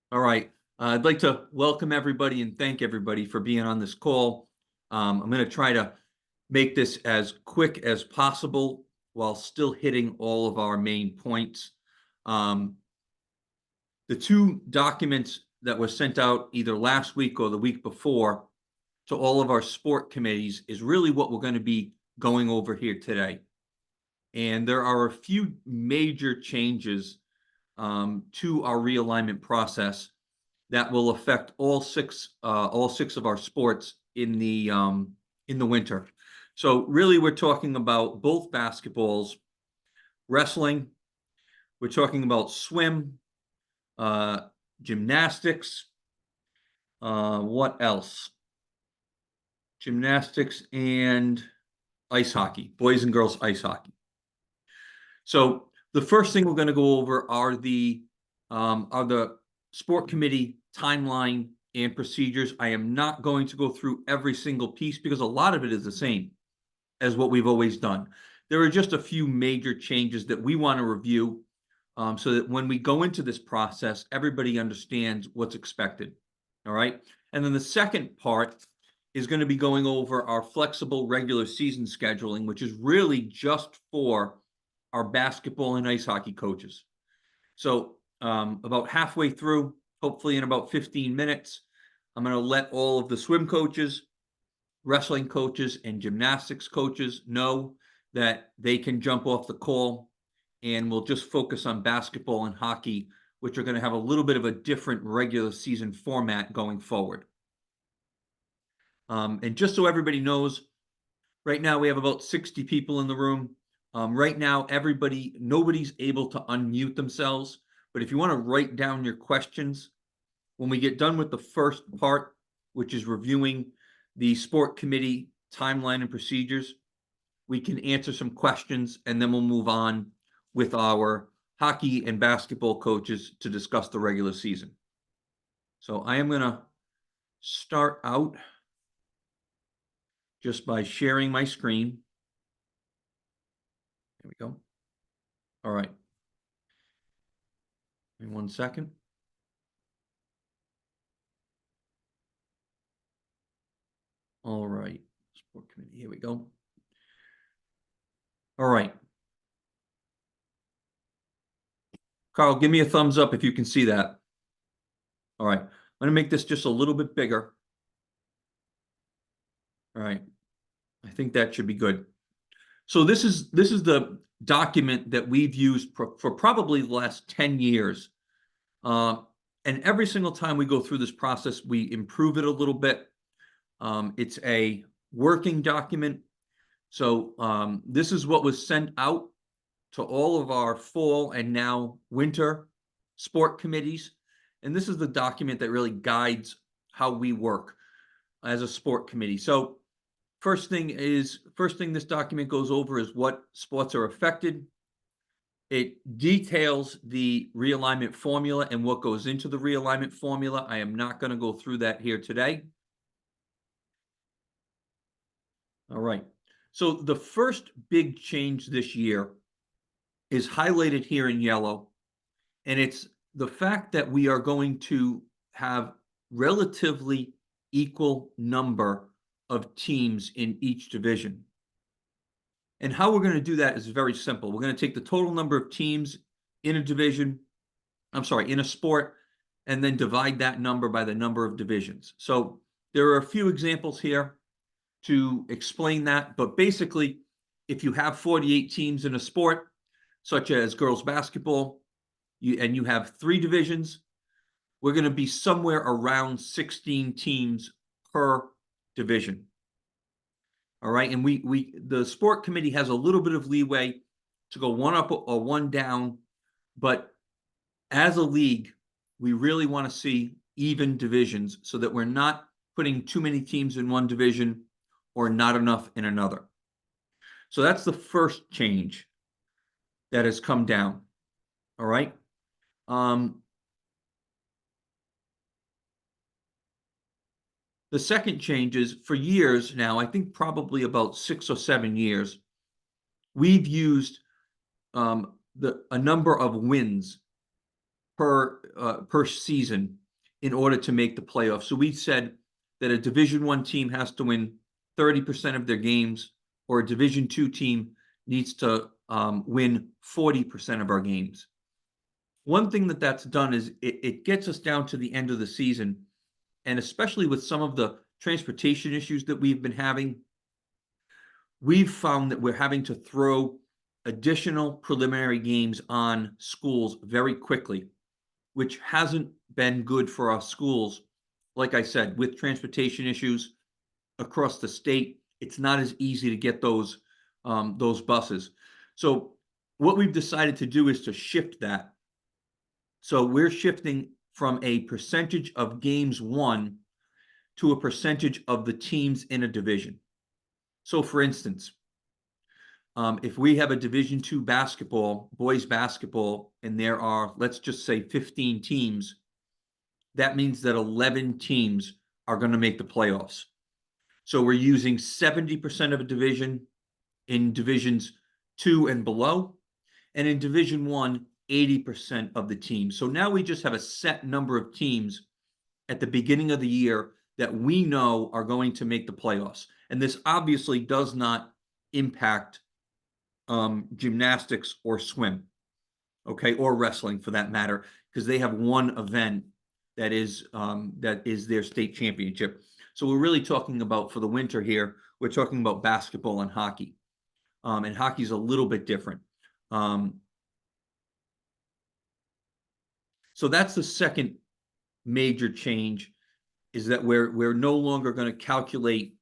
All right. I'd like to welcome everybody and thank everybody for being on this call. I'm going to try to make this as quick as possible while still hitting all of our main points. The two documents that were sent out either last week or the week before to all of our sport committees is really what we're going to be going over here today. And there are a few major changes to our realignment process that will affect all six of our sports in the winter. So really, we're talking about both basketballs, wrestling. We're talking about swim, gymnastics. What else? Gymnastics and ice hockey, boys and girls ice hockey. So the first thing we're going to go over are the sport committee timeline and procedures. I am not going to go through every single piece because a lot of it is the same as what we've always done. There are just a few major changes that we want to review so that when we go into this process, everybody understands what's expected. All right. And then the second part is going to be going over our flexible regular season scheduling, which is really just for our basketball and ice hockey coaches. So about halfway through, hopefully in about 15 minutes, I'm going to let all of the swim coaches, wrestling coaches, and gymnastics coaches know that they can jump off the call, and we'll just focus on basketball and hockey, which are going to have a little bit of a different regular season format going forward. And just so everybody knows, right now we have about 60 people in the room. Right now, nobody's able to unmute themselves. But if you want to write down your questions, when we get done with the first part, which is reviewing the sport committee timeline and procedures, we can answer some questions, and then we'll move on with our hockey and basketball coaches to discuss the regular season. So I am going to start out just by sharing my screen. There we go. All right. In 1 second. All right. Sport committee. Here we go. All right. Carl, give me a thumbs up if you can see that. All right. I'm going to make this just a little bit bigger. All right. I think that should be good. So this is the document that we've used for probably the last 10 years. And every single time we go through this process, we improve it a little bit. It's a working document. So this is what was sent out to all of our fall and now winter sport committees. And this is the document that really guides how we work as a sport committee. So first thing this document goes over is what sports are affected. It details the realignment formula and what goes into the realignment formula. I am not going to go through that here today. All right. So the first big change this year is highlighted here in yellow, and it's the fact that we are going to have relatively equal number of teams in each division. And how we're going to do that is very simple. We're going to take the total number of teams in a division, in a sport, and then divide that number by the number of divisions. So there are a few examples here to explain that, but basically, if you have 48 teams in a sport, such as girls basketball, and you have 3 divisions, we're going to be somewhere around 16 teams per division. All right, and the sport committee has a little bit of leeway to go 1 up or 1 down, but as a league, we really want to see even divisions so that we're not putting too many teams in one division or not enough in another. So that's the first change that has come down. All right. The second change is, for years now, I think probably about 6 or 7 years, we've used a number of wins per season in order to make the playoffs. So we said that a Division I team has to win 30% of their games, or a Division II team needs to win 40% of our games. One thing that's done is it gets us down to the end of the season, and especially with some of the transportation issues that we've been having, we've found that we're having to throw additional preliminary games on schools very quickly, which hasn't been good for our schools. Like I said, with transportation issues across the state, it's not as easy to get those buses. So what we've decided to do is to shift that. So we're shifting from a percentage of games won to a percentage of the teams in a division. So for instance, if we have a Division II basketball, boys basketball, and there are, let's just say 15 teams, that means that 11 teams are going to make the playoffs. So we're using 70% of a division in Divisions 2 and below, and in Division I, 80% of the teams. So now we just have a set number of teams at the beginning of the year that we know are going to make the playoffs. And this obviously does not impact gymnastics or swim, okay, or wrestling for that matter, because they have one event that is their state championship. So we're really talking about, for the winter here, we're talking about basketball and hockey, and hockey's a little bit different. So that's the second major change, is that we're no longer going to calculate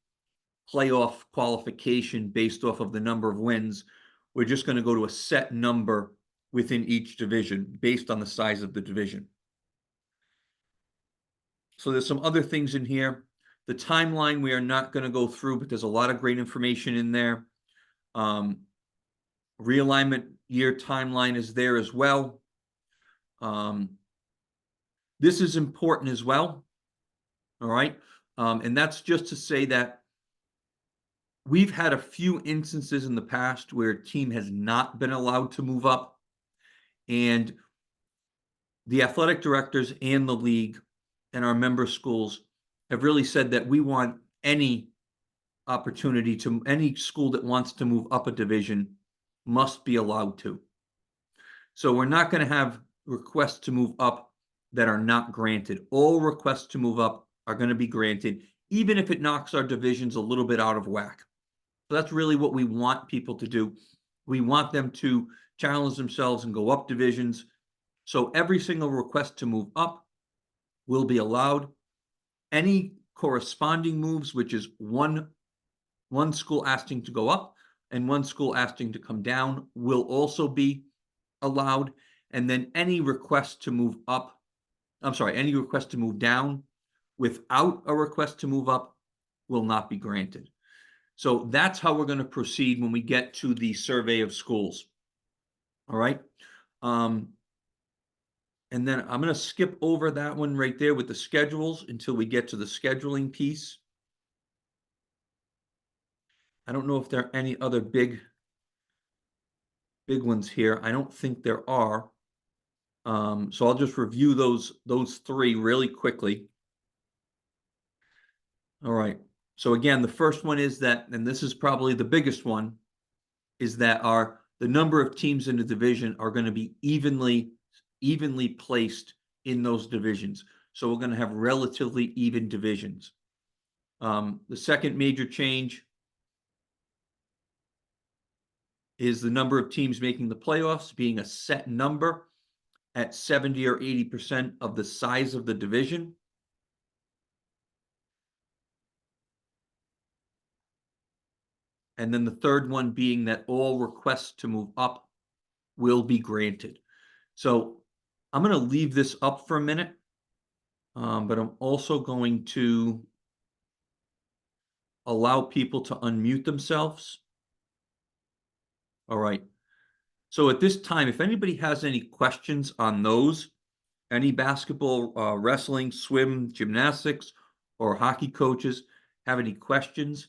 playoff qualification based off of the number of wins. We're just going to go to a set number within each division based on the size of the division. So there's some other things in here. The timeline we are not going to go through, but there's a lot of great information in there. Realignment year timeline is there as well. This is important as well. All right. And that's just to say that we've had a few instances in the past where a team has not been allowed to move up, and the athletic directors and the league and our member schools have really said that we want any opportunity to, any school that wants to move up a division must be allowed to. So we're not going to have requests to move up that are not granted. All requests to move up are going to be granted, even if it knocks our divisions a little bit out of whack. So that's really what we want people to do. We want them to challenge themselves and go up divisions. So every single request to move up will be allowed. Any corresponding moves, which is one school asking to go up and one school asking to come down, will also be allowed. And then any request to move up, any request to move down without a request to move up will not be granted. So that's how we're going to proceed when we get to the survey of schools. All right. And then I'm going to skip over that one right there with the schedules until we get to the scheduling piece. I don't know if there are any other big ones here. I don't think there are. So I'll just review those three really quickly. All right. So again, the first one is that, and this is probably the biggest one, is that the number of teams in the division are going to be evenly placed in those divisions. So we're going to have relatively even divisions. The second major change is the number of teams making the playoffs being a set number at 70 or 80% of the size of the division. And then the third one being that all requests to move up will be granted. So I'm going to leave this up for a minute, but I'm also going to allow people to unmute themselves. All right. So at this time, if anybody has any questions on those, any basketball, wrestling, swim, gymnastics, or hockey coaches have any questions,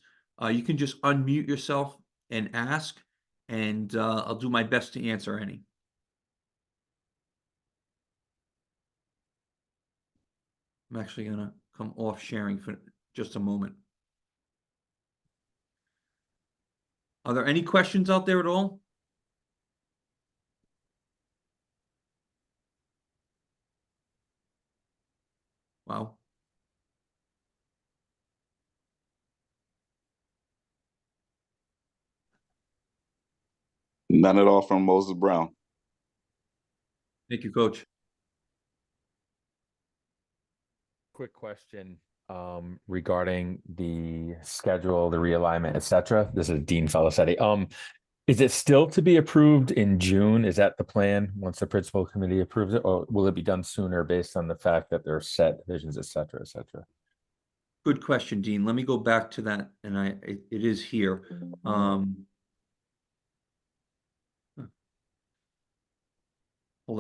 you can just unmute yourself and ask, and I'll do my best to answer any. I'm actually gonna come off sharing for just a moment. Are there any questions out there at all? Wow. None at all from Moses Brown. Thank you, Coach. Quick question regarding the schedule, the realignment, etc. This is Dean Felicetti. Is it still to be approved in June? Is that the plan once the principal committee approves it, or will it be done sooner based on the fact that there are set divisions, etc., etc.? Good question, Dean. Let me go back to that, and it is here. Hold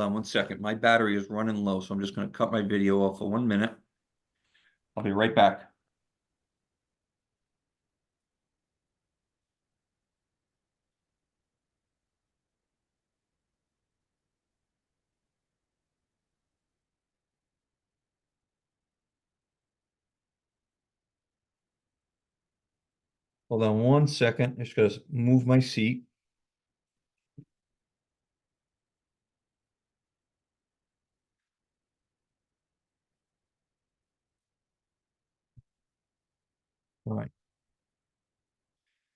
on one second. My battery is running low, so I'm just going to cut my video off for 1 minute. I'll be right back. Hold on 1 second. Just going to move my seat. All right.